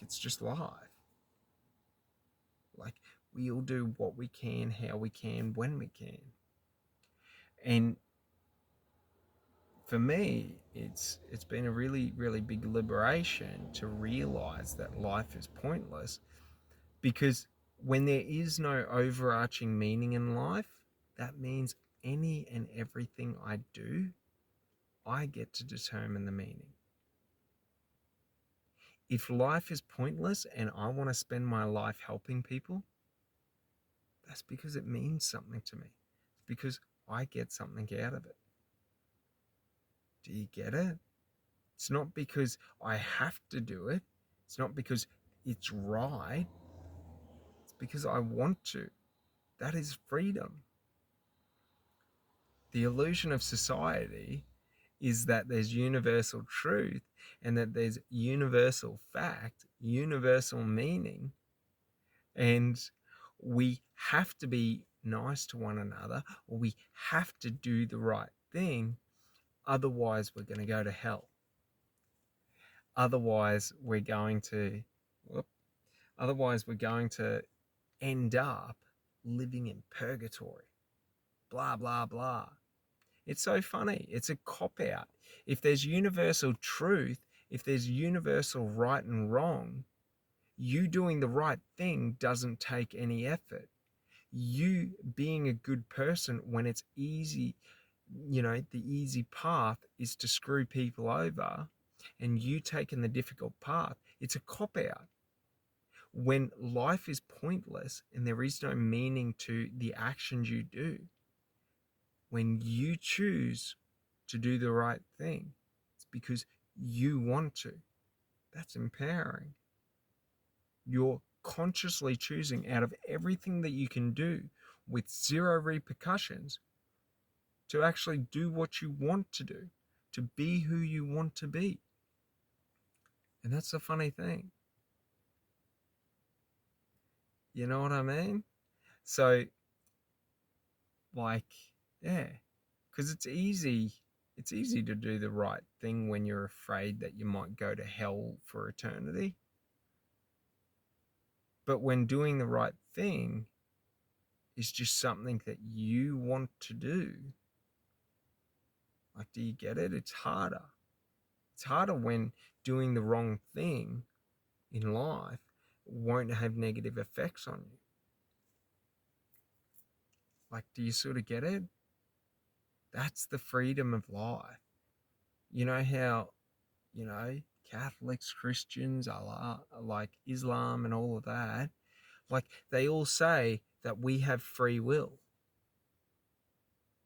it's just life. Like, we all do what we can, how we can, when we can. And for me, it's been a really, really big liberation to realize that life is pointless, because when there is no overarching meaning in life, that means any and everything I do, I get to determine the meaning. If life is pointless and I want to spend my life helping people, that's because it means something to me. It's because I get something out of it. Do you get it? It's not because I have to do it. It's not because it's right. It's because I want to. That is freedom. The illusion of society is that there's universal truth and that there's universal fact, universal meaning, and we have to be nice to one another, or we have to do the right thing, otherwise we're going to go to hell. Otherwise we're going to end up living in purgatory. Blah blah blah. It's so funny. It's a cop-out. If there's universal truth, if there's universal right and wrong, you doing the right thing doesn't take any effort. You being a good person, when it's easy, the easy path is to screw people over, and you taking the difficult path, it's a cop-out. When life is pointless and there is no meaning to the actions you do, when you choose to do the right thing, it's because you want to. That's empowering. You're consciously choosing, out of everything that you can do with zero repercussions, to actually do what you want to do, to be who you want to be. And that's the funny thing. You know what I mean? So, like, yeah, because it's easy to do the right thing when you're afraid that you might go to hell for eternity. But when doing the right thing is just something that you want to do, like, do you get it? It's harder. It's harder when doing the wrong thing in life won't have negative effects on you. Like, do you sort of get it? That's the freedom of life. You know how, Catholics, Christians, Allah, like Islam and all of that, like, they all say that we have free will.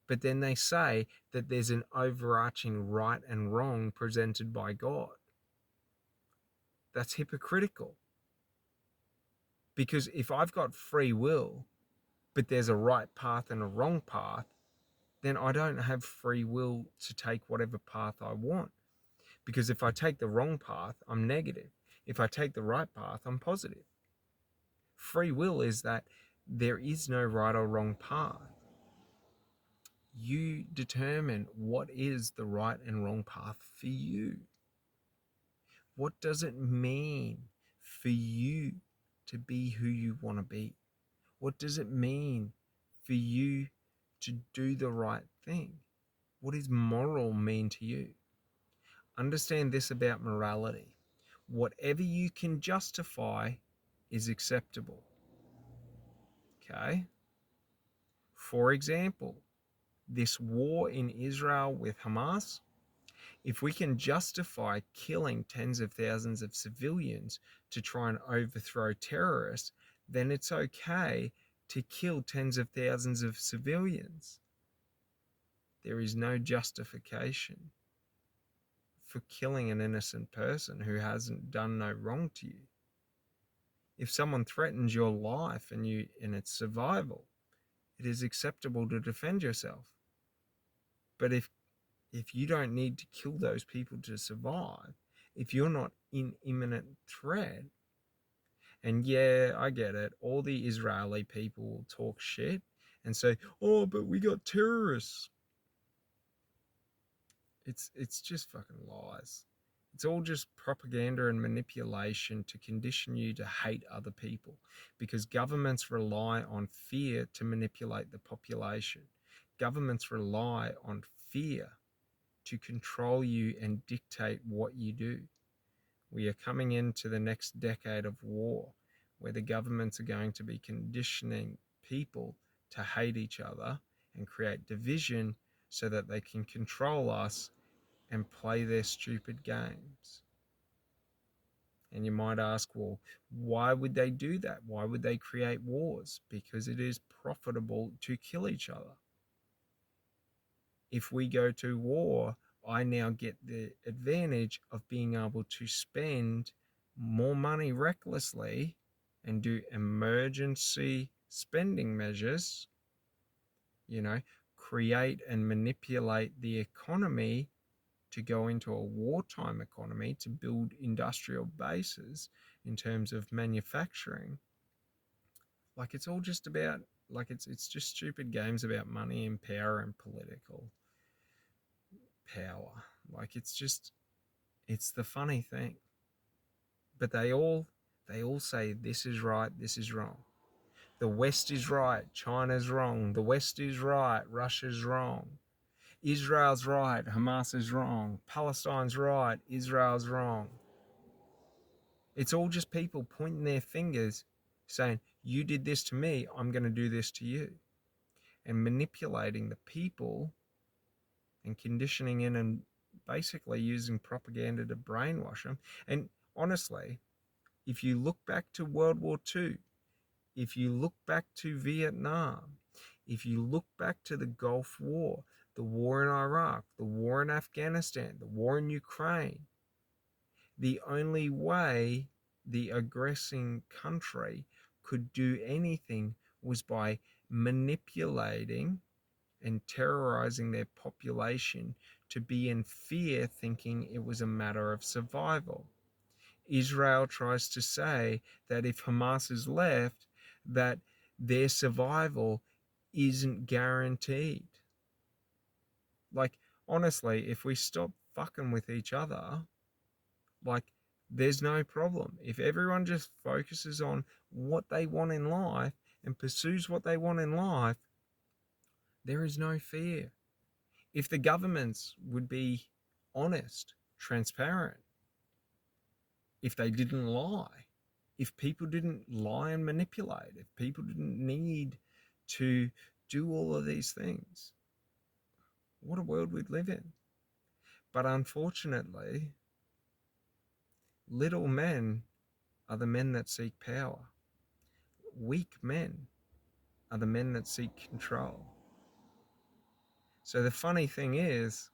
But then they say that there's an overarching right and wrong presented by God. That's hypocritical. Because if I've got free will, but there's a right path and a wrong path, then I don't have free will to take whatever path I want. Because if I take the wrong path, I'm negative. If I take the right path, I'm positive. Free will is that there is no right or wrong path. You determine what is the right and wrong path for you. What does it mean for you to be who you want to be? What does it mean for you to do the right thing? What does moral mean to you? Understand this about morality. Whatever you can justify is acceptable. Okay? For example, this war in Israel with Hamas, if we can justify killing tens of thousands of civilians to try and overthrow terrorists, then it's okay to kill tens of thousands of civilians. There is no justification for killing an innocent person who hasn't done no wrong to you. If someone threatens your life and it's survival, it is acceptable to defend yourself. But if you don't need to kill those people to survive, if you're not in imminent threat, and yeah, I get it, all the Israeli people will talk shit and say, oh, but we got terrorists. It's just fucking lies. It's all just propaganda and manipulation to condition you to hate other people, because governments rely on fear to manipulate the population. Governments rely on fear to control you and dictate what you do. We are coming into the next decade of war, where the governments are going to be conditioning people to hate each other and create division so that they can control us and play their stupid games. And you might ask, well, why would they do that? Why would they create wars? Because it is profitable to kill each other. If we go to war, I now get the advantage of being able to spend more money recklessly and do emergency spending measures, create and manipulate the economy to go into a wartime economy to build industrial bases in terms of manufacturing. Like, it's all just about, like, it's just stupid games about money and power and political power. Like, it's the funny thing. But they all say this is right, this is wrong. The West is right, China's wrong. The West is right, Russia's wrong. Israel's right, Hamas is wrong. Palestine's right, Israel's wrong. It's all just people pointing their fingers saying, you did this to me, I'm going to do this to you. And manipulating the people and conditioning in and basically using propaganda to brainwash them. And honestly, if you look back to World War II, if you look back to Vietnam, if you look back to the Gulf War, the war in Iraq, the war in Afghanistan, the war in Ukraine, the only way the aggressing country could do anything was by manipulating and terrorizing their population to be in fear, thinking it was a matter of survival. Israel tries to say that if Hamas is left, that their survival isn't guaranteed. Like, honestly, if we stop fucking with each other, like, there's no problem. If everyone just focuses on what they want in life and pursues what they want in life, there is no fear. If the governments would be honest, transparent, if they didn't lie, if people didn't lie and manipulate, if people didn't need to do all of these things, what a world we'd live in. But unfortunately, little men are the men that seek power. Weak men are the men that seek control. So the funny thing is,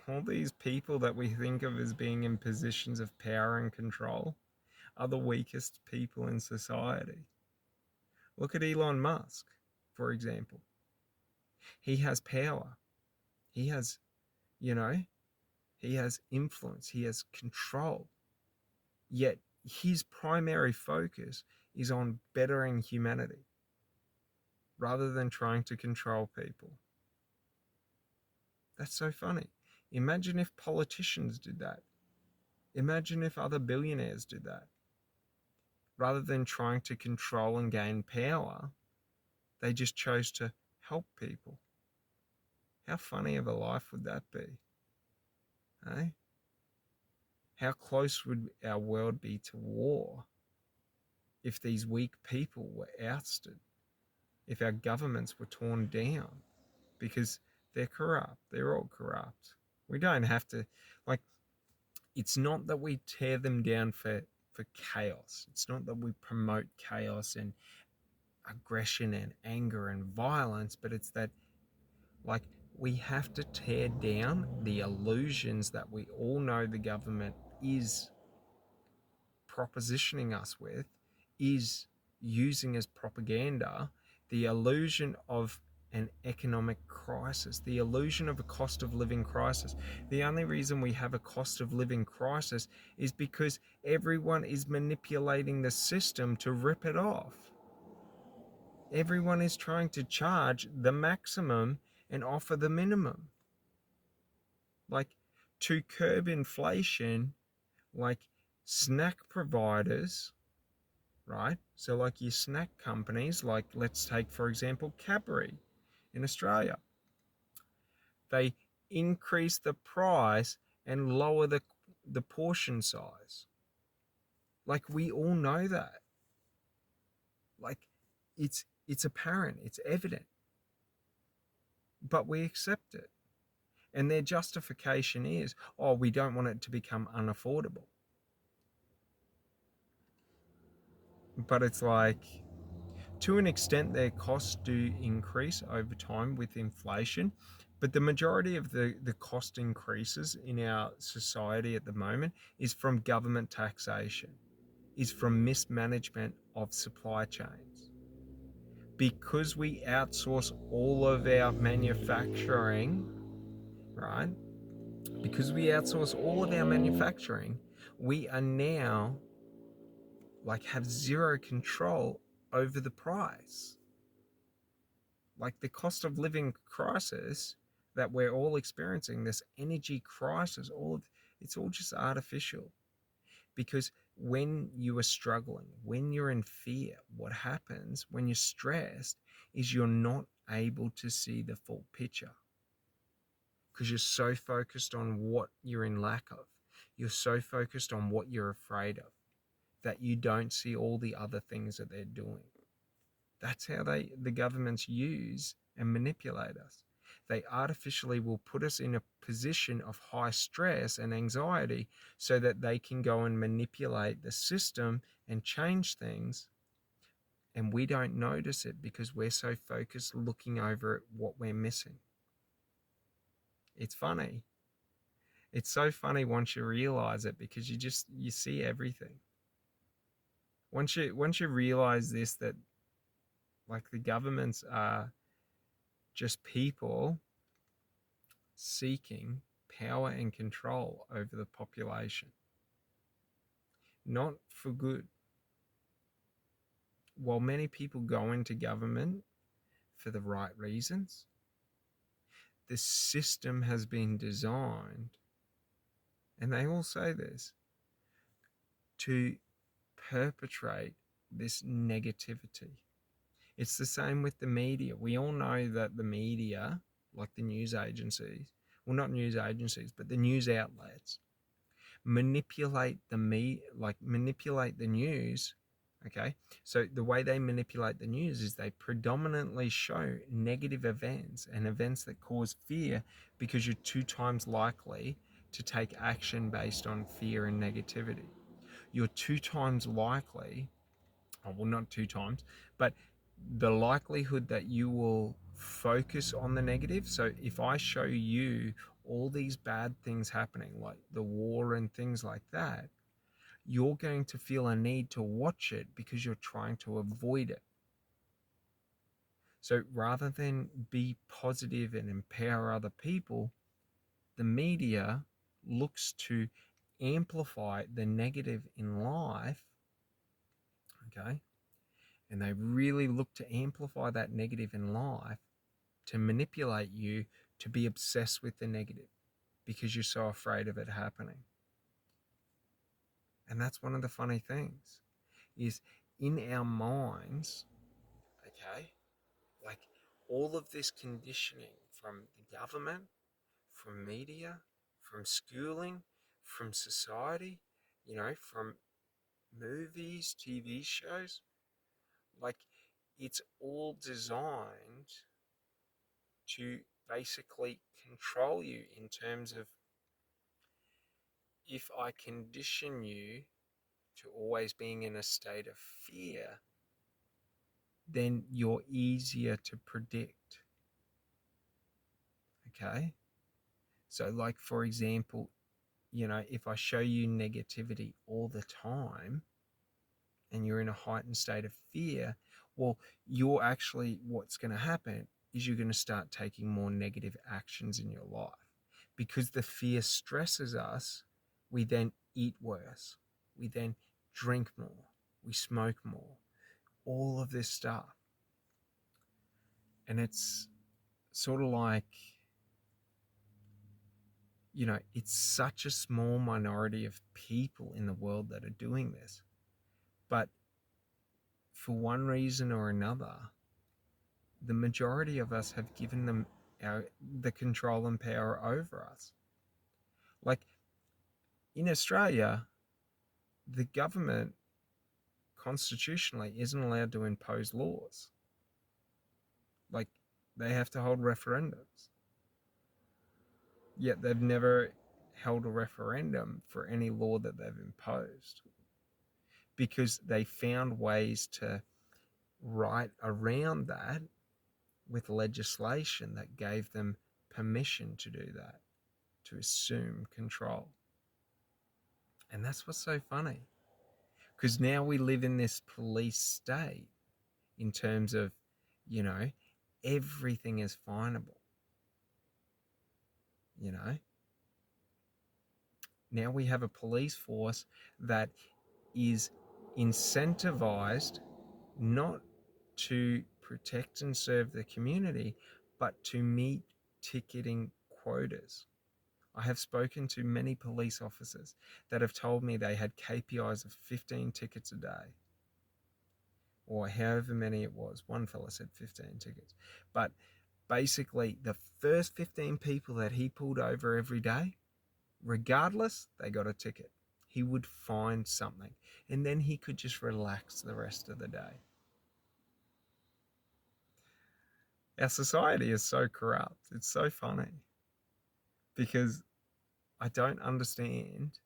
all these people that we think of as being in positions of power and control are the weakest people in society. Look at Elon Musk, for example. He has power. He has, he has influence. He has control. Yet his primary focus is on bettering humanity rather than trying to control people. That's so funny. Imagine if politicians did that. Imagine if other billionaires did that. Rather than trying to control and gain power, they just chose to help people. How funny of a life would that be? Eh? How close would our world be to war if these weak people were ousted? If our governments were torn down? Because they're corrupt. They're all corrupt. We don't have to, it's not that we tear them down for chaos. It's not that we promote chaos and aggression and anger and violence, but it's that, we have to tear down the illusions that we all know the government is propositioning us with, is using as propaganda, the illusion of an economic crisis, the illusion of a cost of living crisis. The only reason we have a cost of living crisis is because everyone is manipulating the system to rip it off. Everyone is trying to charge the maximum and offer the minimum. To curb inflation, Like snack providers, right? So like your snack companies, like let's take for example Cadbury in Australia. They increase the price and lower the portion size. Like we all know that. Like it's apparent, it's evident, but we accept it. And their justification is, oh, we don't want it to become unaffordable. But it's like, to an extent, their costs do increase over time with inflation. But the majority of the cost increases in our society at the moment is from government taxation, is from mismanagement of supply chains. Because we outsource all of our manufacturing, right? Because we outsource all of our manufacturing, we are now like have zero control over the price. Like the cost of living crisis that we're all experiencing, this energy crisis, it's all just artificial. Because when you are struggling, when you're in fear, what happens when you're stressed is you're not able to see the full picture because you're so focused on what you're in lack of. You're so focused on what you're afraid of that you don't see all the other things that they're doing. That's how the governments use and manipulate us. They artificially will put us in a position of high stress and anxiety so that they can go and manipulate the system and change things. And we don't notice it because we're so focused looking over at what we're missing. It's funny. It's so funny once you realize it because you see everything. Once you realize this, that like the governments are just people seeking power and control over the population, not for good. While many people go into government for the right reasons, the system has been designed, and they all say this, to perpetrate this negativity. It's the same with the media. We all know that the media, like the news agencies, well, not news agencies, but the news outlets, manipulate manipulate the news. Okay, so the way they manipulate the news is they predominantly show negative events and events that cause fear because you're 2 times likely to take action based on fear and negativity. You're 2 times likely, well, not 2 times, but the likelihood that you will focus on the negative. So if I show you all these bad things happening, like the war and things like that, you're going to feel a need to watch it because you're trying to avoid it. So rather than be positive and empower other people, the media looks to amplify the negative in life, okay? And they really look to amplify that negative in life to manipulate you to be obsessed with the negative because you're so afraid of it happening. And that's one of the funny things is in our minds, okay, like all of this conditioning from the government, from media, from schooling, from society, from movies, TV shows, like it's all designed to basically control you in terms of, if I condition you to always being in a state of fear, then you're easier to predict. Okay? So, like, for example, if I show you negativity all the time and you're in a heightened state of fear, well, what's going to happen is you're going to start taking more negative actions in your life. Because the fear stresses us, we then eat worse. We then drink more. We smoke more. All of this stuff. And it's sort of like it's such a small minority of people in the world that are doing this. But for one reason or another, the majority of us have given them the control and power over us. Like in Australia, the government constitutionally isn't allowed to impose laws. Like they have to hold referendums. Yet they've never held a referendum for any law that they've imposed because they found ways to write around that with legislation that gave them permission to do that, to assume control. And that's what's so funny, because now we live in this police state in terms of, everything is finable. Now we have a police force that is incentivized not to protect and serve the community, but to meet ticketing quotas. I have spoken to many police officers that have told me they had KPIs of 15 tickets a day, or however many it was. One fella said 15 tickets. But basically, the first 15 people that he pulled over every day, regardless, they got a ticket. He would find something, and then he could just relax the rest of the day. Our society is so corrupt. It's so funny because I don't understand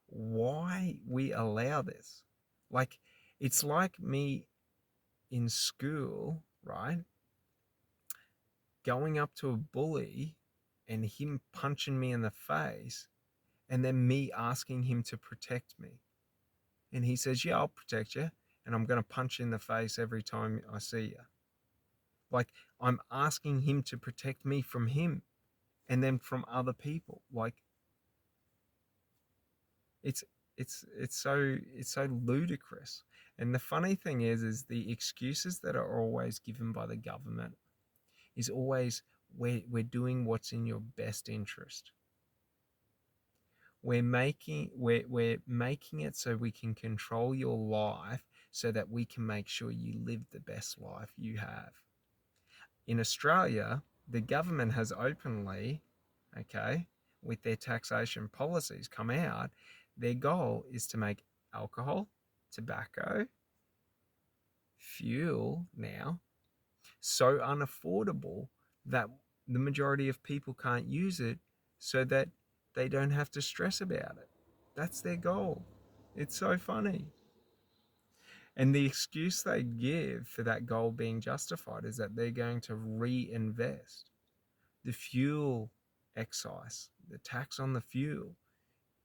why we allow this. Like, it's like me in school, right? Going up to a bully and him punching me in the face, and then me asking him to protect me. And he says, yeah, I'll protect you, and I'm going to punch you in the face every time I see you. Like, I'm asking him to protect me from him and then from other people. Like, it's so ludicrous. And the funny thing is the excuses that are always given by the government is always, we're doing what's in your best interest. We're making it so we can control your life so that we can make sure you live the best life you have. In Australia, the government has openly, with their taxation policies come out, their goal is to make alcohol, tobacco, fuel now so unaffordable that the majority of people can't use it, so that they don't have to stress about it. That's their goal. It's so funny. And the excuse they give for that goal being justified is that they're going to reinvest. The fuel excise, the tax on the fuel,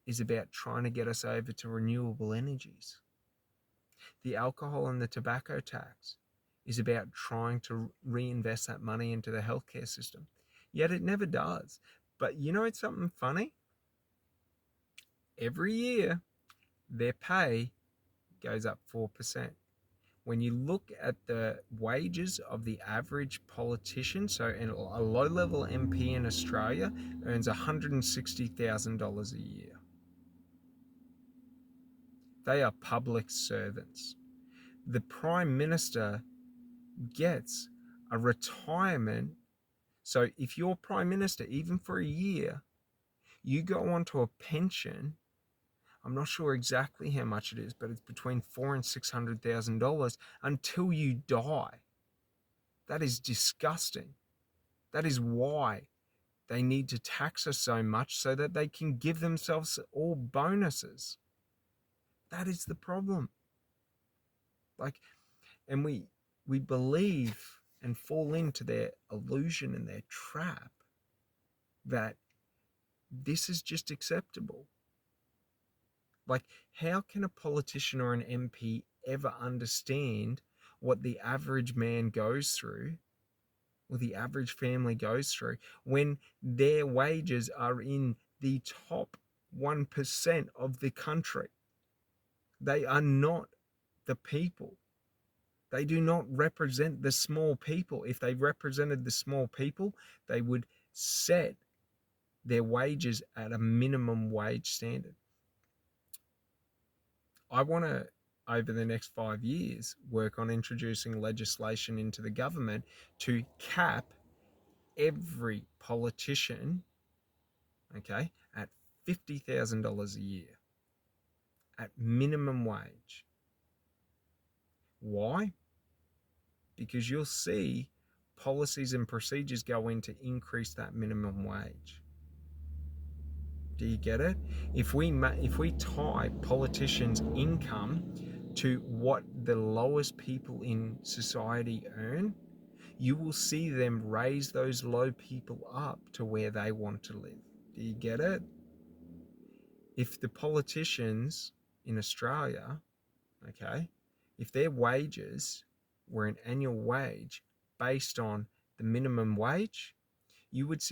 is about trying to get us over to renewable energies. The alcohol and the tobacco tax is about trying to reinvest that money into the healthcare system. Yet it never does. But it's something funny? Every year, their pay goes up 4%. When you look at the wages of the average politician, so a low-level MP in Australia earns $160,000 a year. They are public servants. The Prime Minister gets a retirement. So if you're Prime Minister, even for a year, you go onto a pension. I'm not sure exactly how much it is, but it's between $400,000 and $600,000 until you die. That is disgusting. That is why they need to tax us so much, so that they can give themselves all bonuses. That is the problem. And we believe and fall into their illusion and their trap that this is just acceptable. Like, how can a politician or an MP ever understand what the average man goes through, or the average family goes through, when their wages are in the top 1% of the country? They are not the people. They do not represent the small people. If they represented the small people, they would set their wages at a minimum wage standard. I want to, over the next 5 years, work on introducing legislation into the government to cap every politician, okay, at $50,000 a year at minimum wage. Why? Because you'll see policies and procedures go in to increase that minimum wage. Do you get it? If we tie politicians' income to what the lowest people in society earn, you will see them raise those low people up to where they want to live. Do you get it? If the politicians in Australia, okay, if their wages were an annual wage based on the minimum wage, you would see